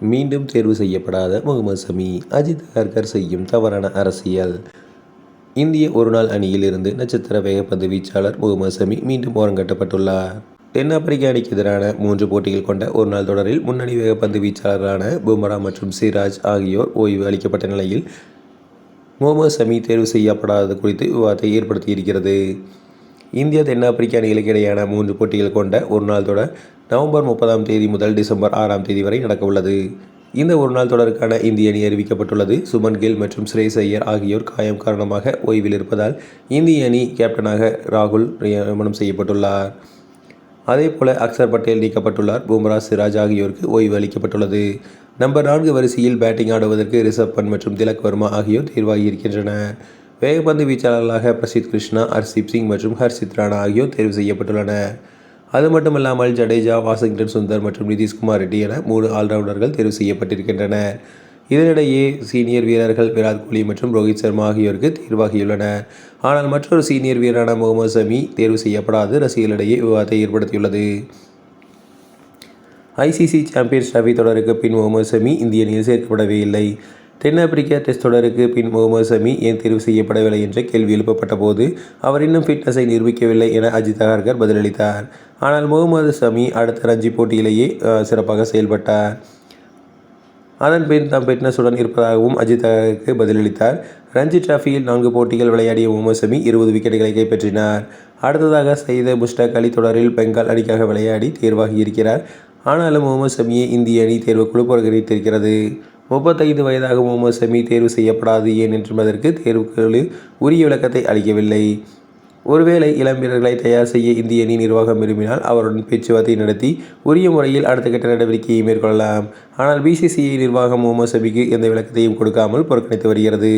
மீண்டும் தேர்வு செய்யப்படாத முகமது சமி. அஜித் அகர்கர் செய்யும் தவறான அரசியல். இந்திய ஒருநாள் அணியில் இருந்து நட்சத்திர வேகப்பந்து வீச்சாளர் முகமது சமி மீண்டும் ஓரங்கட்டப்பட்டுள்ளார். தென்னாப்பிரிக்க அணிக்கு எதிரான 3 போட்டிகள் கொண்ட ஒருநாள் தொடரில் முன்னணி வேகப்பந்து வீச்சாளரான பும்ரா மற்றும் சிராஜ் ஆகியோர் ஓய்வு அளிக்கப்பட்ட நிலையில் முகமது சமி தேர்வு செய்யப்படாதது குறித்து விவாதத்தை ஏற்படுத்தியிருக்கிறது. இந்தியா தென்னாப்பிரிக்க அணிகளுக்கு இடையேயான 3 போட்டிகள் கொண்ட ஒருநாள் தொடர் நவம்பர் 30ஆம் தேதி முதல் டிசம்பர் 6ஆம் தேதி வரை நடக்கவுள்ளது. இந்த ஒருநாள் தொடருக்கான இந்திய அணி அறிவிக்கப்பட்டுள்ளது. சுமன் கில் மற்றும் ஸ்ரேயஸ் ஐயர் ஆகியோர் காயம் காரணமாக ஓய்வில் இருப்பதால் இந்திய அணி கேப்டனாக ராகுல் நியமனம் செய்யப்பட்டுள்ளார். அதேபோல அக்சர் பட்டேல் நீக்கப்பட்டுள்ளார். பும்ரா, சிராஜ் ஆகியோருக்கு ஓய்வு அளிக்கப்பட்டுள்ளது. நம்பர் 4 வரிசையில் பேட்டிங் ஆடுவதற்கு ரிஷப் பண்ட் மற்றும் திலக் வர்மா ஆகியோர் தேர்வாகியிருக்கின்றனர். வேகப்பந்து வீச்சாளர்களாக பிரசித் கிருஷ்ணா, ஹர்ஷீப் சிங் மற்றும் ஹர்ஷித் ராணா ஆகியோர் தேர்வு செய்யப்பட்டுள்ளனர். அது மட்டுமல்லாமல் ஜடேஜா, வாஷிங்டன் சுந்தர் மற்றும் நிதிஷ்குமார் ரெட்டி என 3 ஆல்ரவுண்டர்கள் தேர்வு செய்யப்பட்டிருக்கின்றனர். இதனிடையே சீனியர் வீரர்கள் விராட் கோலி மற்றும் ரோஹித் சர்மா ஆகியோருக்கு தேர்வாகியுள்ளனர். ஆனால் மற்றொரு சீனியர் வீரரான முகமது சமி தேர்வு செய்யப்படாது ரசிகர்களிடையே விவாதத்தை ஏற்படுத்தியுள்ளது. ICC சாம்பியன்ஸ் டிராபி தொடருக்கு பின் முகமது சமி இந்திய அணியில் சேர்க்கப்படவே இல்லை. தென்னாப்பிரிக்க டெஸ்ட் தொடருக்கு பின் முகமது சமி ஏன் தேர்வு செய்யப்படவில்லை என்ற கேள்வி எழுப்பப்பட்ட போது அவர் இன்னும் ஃபிட்னஸை நிரூபிக்கவில்லை என அஜித் அகர்கர் பதிலளித்தார். ஆனால் முகமது சமி அடுத்த ரஞ்சி போட்டியிலேயே சிறப்பாக செயல்பட்டார். அதன் பின் தாம் ஃபிட்னஸுடன் இருப்பதாகவும் அஜித் அகர்கருக்கு பதிலளித்தார். ரஞ்சி டிராஃபியில் 4 போட்டிகள் விளையாடிய முகமது சமி 20 விக்கெட்டுகளை கைப்பற்றினார். அடுத்ததாக சையத் முஷ்டாக் அலி தொடரில் பெங்கால் அணிக்காக விளையாடி தேர்வாகி இருக்கிறார். ஆனாலும் முகமது சமியை இந்திய அணி தேர்வுக்குழு புறக்கணித்திருக்கிறது. 35 வயதாக முகமது சமி தேர்வு செய்யப்படாது ஏன் என்பதற்கு தேர்வுக்குழு உரிய விளக்கத்தை அளிக்கவில்லை. ஒருவேளை இளம் வீரர்களை தயார் செய்ய இந்திய அணி நிர்வாகம் விரும்பினால் அவருடன் பேச்சுவார்த்தை நடத்தி உரிய முறையில் அடுத்த கட்ட நடவடிக்கையை மேற்கொள்ளலாம். ஆனால் BCCI நிர்வாகம் முகமது சமிக்கு எந்த விளக்கத்தையும் கொடுக்காமல் புறக்கணித்து வருகிறது.